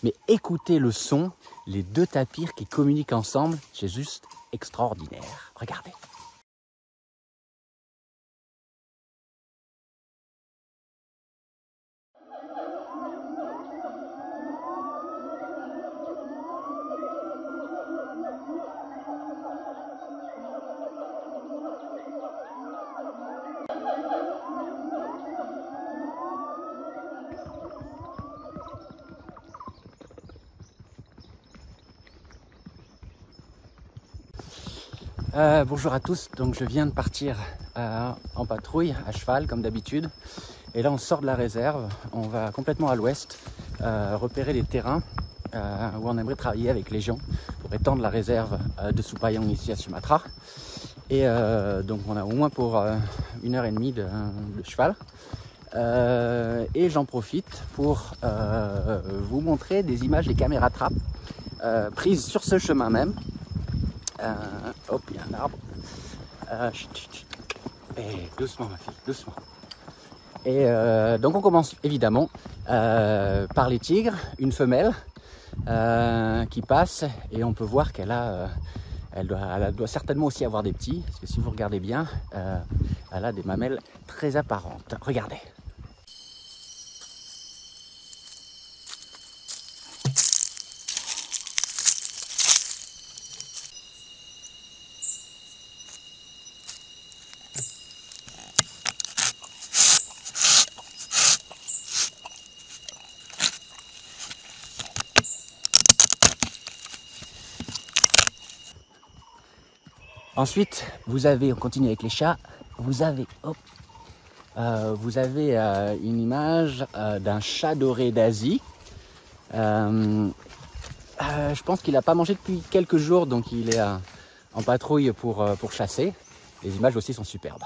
Mais écoutez le son, les deux tapirs qui communiquent ensemble, c'est juste extraordinaire. Regardez. Bonjour à tous, donc je viens de partir en patrouille à cheval comme d'habitude et là on sort de la réserve, on va complètement à l'ouest repérer les terrains où on aimerait travailler avec les gens pour étendre la réserve de Soupayang ici à Sumatra et donc on a au moins pour 1h30 de cheval et j'en profite pour vous montrer des images des caméras trappes prises sur ce chemin même. Hop, il y a un arbre. Et doucement ma fille, doucement. Et donc on commence évidemment par les tigres, une femelle qui passe et on peut voir qu'elle a, elle doit certainement aussi avoir des petits, parce que si vous regardez bien, elle a des mamelles très apparentes. Regardez. Ensuite, vous avez, on continue avec les chats, vous avez, hop, une image d'un chat doré d'Asie. Je pense qu'il n'a pas mangé depuis quelques jours, donc il est en patrouille pour chasser. Les images aussi sont superbes.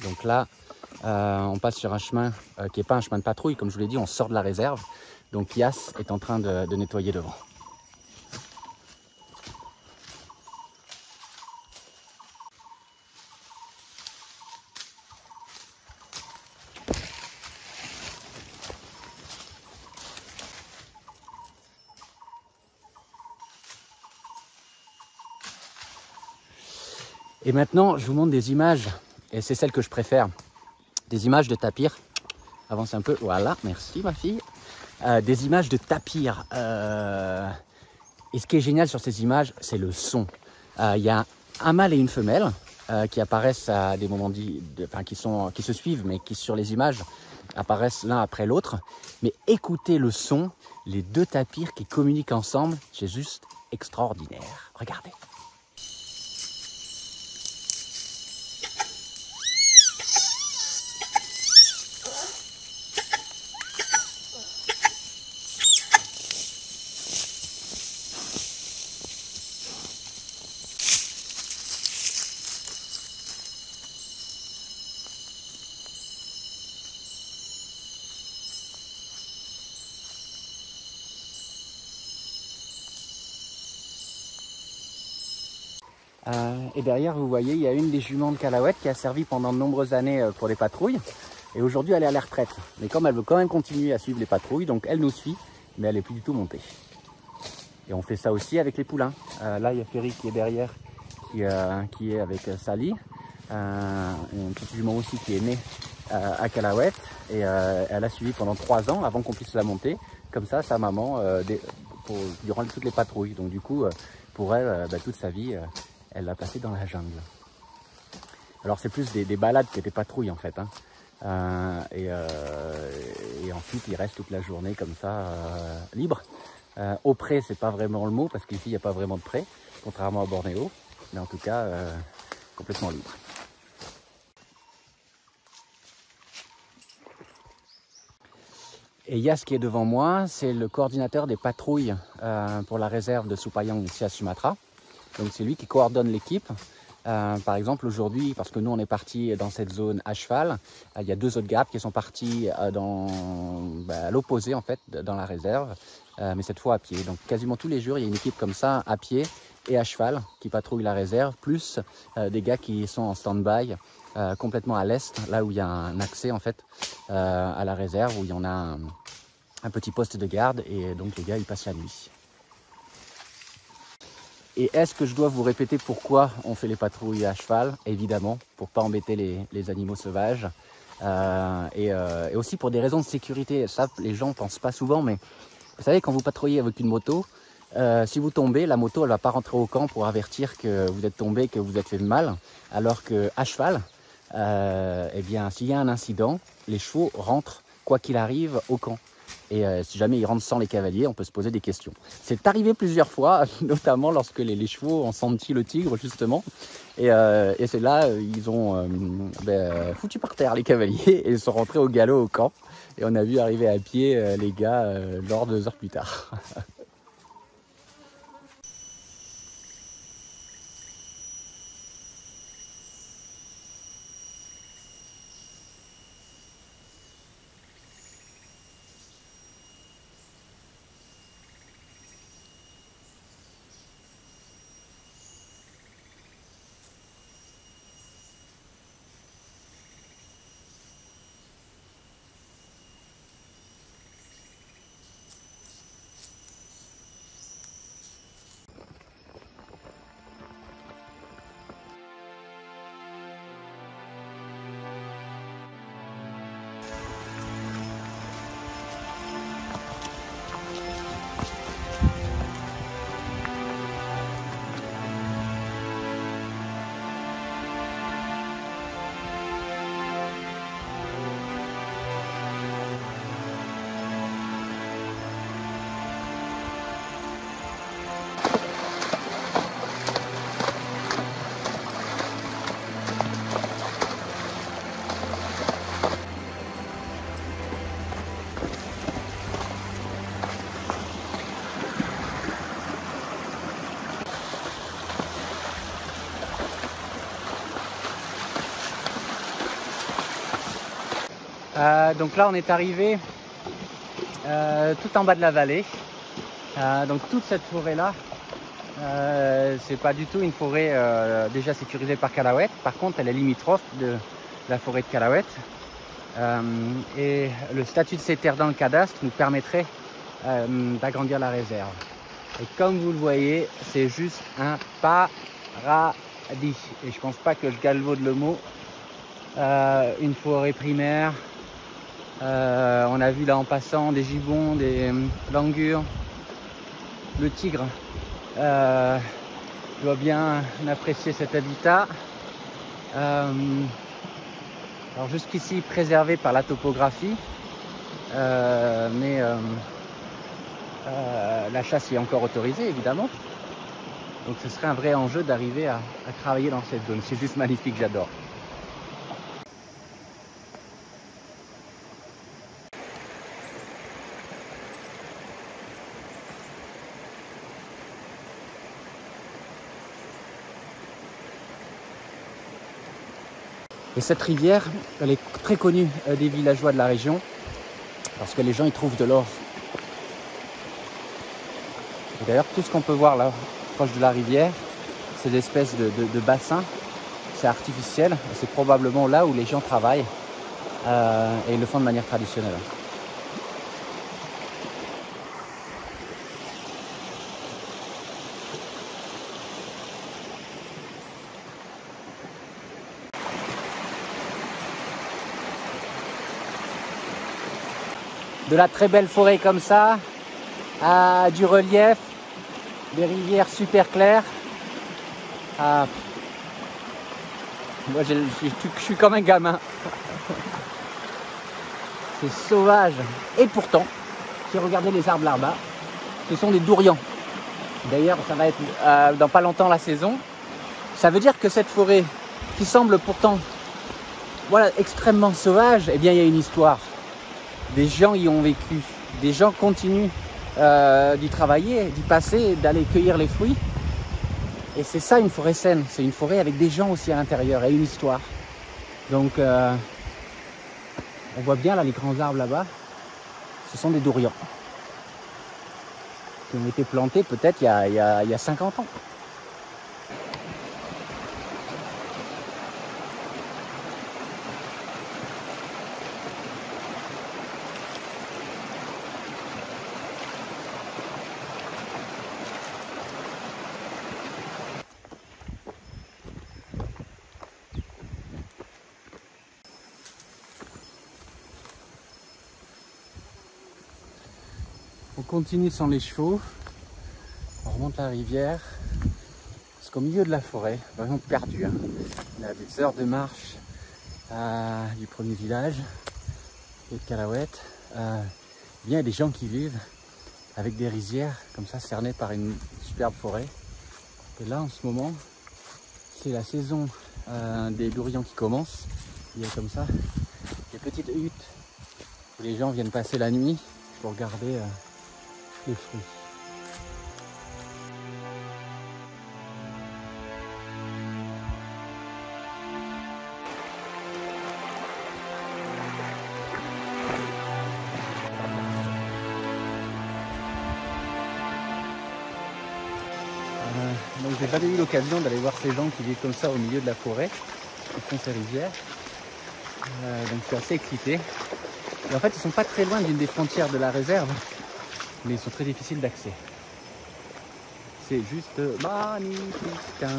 Donc là, on passe sur un chemin qui n'est pas un chemin de patrouille, comme je vous l'ai dit, on sort de la réserve. Donc Yas est en train de nettoyer devant. Et maintenant, je vous montre des images, et c'est celle que je préfère, des images de tapirs. Avance un peu, voilà, merci ma fille. Des images de tapirs. Et ce qui est génial sur ces images, c'est le son. Il y a un mâle et une femelle qui apparaissent à des moments qui se suivent, mais qui sur les images apparaissent l'un après l'autre. Mais écoutez le son, les deux tapirs qui communiquent ensemble, c'est juste extraordinaire. Regardez. Et derrière, vous voyez, il y a une des juments de Calawet qui a servi pendant de nombreuses années pour les patrouilles. Et aujourd'hui, elle est à la retraite. Mais comme elle veut quand même continuer à suivre les patrouilles, donc elle nous suit, mais elle n'est plus du tout montée. Et on fait ça aussi avec les poulains. Là, il y a Ferry qui est derrière, qui est avec Sally. Une petite jument aussi qui est née à Calawet. Et elle a suivi pendant 3 ans avant qu'on puisse la monter. Comme ça, sa maman, durant toutes les patrouilles. Donc du coup, pour elle, toute sa vie, elle l'a placée dans la jungle. Alors c'est plus des balades que des patrouilles en fait. Hein. Et ensuite, ils restent toute la journée comme ça, libres. Au pré, c'est pas vraiment le mot parce qu'ici, il n'y a pas vraiment de pré, contrairement à Bornéo. Mais en tout cas, complètement libre. Et Yas qui est devant moi, c'est le coordinateur des patrouilles pour la réserve de Supayang ici à Sumatra. Donc c'est lui qui coordonne l'équipe. Par exemple aujourd'hui, parce que nous on est parti dans cette zone à cheval, il y a 2 autres gars qui sont partis à l'opposé en fait, dans la réserve, mais cette fois à pied. Donc quasiment tous les jours il y a une équipe comme ça à pied et à cheval qui patrouille la réserve, plus des gars qui sont en stand-by complètement à l'est, là où il y a un accès en fait à la réserve, où il y en a un petit poste de garde et donc les gars ils passent la nuit. Et est-ce que je dois vous répéter pourquoi on fait les patrouilles à cheval? Évidemment, pour ne pas embêter les animaux sauvages et aussi pour des raisons de sécurité. Ça, les gens ne pensent pas souvent, mais vous savez, quand vous patrouillez avec une moto, si vous tombez, la moto elle ne va pas rentrer au camp pour avertir que vous êtes tombé, que vous êtes fait mal, alors qu'à cheval, eh bien, s'il y a un incident, les chevaux rentrent, quoi qu'il arrive, au camp. Et si jamais ils rentrent sans les cavaliers, on peut se poser des questions. C'est arrivé plusieurs fois, notamment lorsque les chevaux ont senti le tigre, justement. Et c'est là, ils ont foutu par terre les cavaliers et ils sont rentrés au galop au camp. Et on a vu arriver à pied les gars lors 2 heures plus tard. Donc là on est arrivé tout en bas de la vallée. Donc toute cette forêt là, c'est pas du tout une forêt déjà sécurisée par Calauet. Par contre elle est limitrophe de la forêt de Calauet. Et le statut de ces terres dans le cadastre nous permettrait d'agrandir la réserve. Et comme vous le voyez, c'est juste un paradis. Et je pense pas que je galvaude le mot. Une forêt primaire. On a vu là en passant des gibbons, des langurs, le tigre doit bien apprécier cet habitat. Alors jusqu'ici préservé par la topographie, mais la chasse est encore autorisée évidemment. Donc ce serait un vrai enjeu d'arriver à travailler dans cette zone. C'est juste magnifique, j'adore. Et cette rivière, elle est très connue des villageois de la région, parce que les gens y trouvent de l'or. Et d'ailleurs, tout ce qu'on peut voir là, proche de la rivière, c'est des espèces de bassins. C'est artificiel, c'est probablement là où les gens travaillent et ils le font de manière traditionnelle. De la très belle forêt comme ça, à du relief, des rivières super claires. Moi je suis comme un gamin. c'est sauvage. Et pourtant, si vous regardez les arbres là-bas, ce sont des dourians. D'ailleurs, ça va être dans pas longtemps la saison. Ça veut dire que cette forêt, qui semble pourtant voilà, extrêmement sauvage, eh bien il y a une histoire. Des gens y ont vécu. Des gens continuent d'y travailler, d'y passer, d'aller cueillir les fruits. Et c'est ça une forêt saine. C'est une forêt avec des gens aussi à l'intérieur et une histoire. Donc on voit bien là les grands arbres là-bas. Ce sont des dourians qui ont été plantés peut-être il y a 50 ans. On continue sans les chevaux, on remonte la rivière, parce qu'au milieu de la forêt, vraiment perdu, hein. On a des heures de marche du premier village, de Calouette. Il y a des gens qui vivent avec des rizières comme ça cernées par une superbe forêt. Et là en ce moment, c'est la saison des dourians qui commence. Il y a comme ça des petites huttes où les gens viennent passer la nuit pour garder les fruits. Donc j'ai jamais eu l'occasion d'aller voir ces gens qui vivent comme ça au milieu de la forêt, qui font ces rivières. Donc je suis assez excité. Et en fait ils sont pas très loin d'une des frontières de la réserve, mais ils sont très difficiles d'accès. C'est juste magnifique, hein.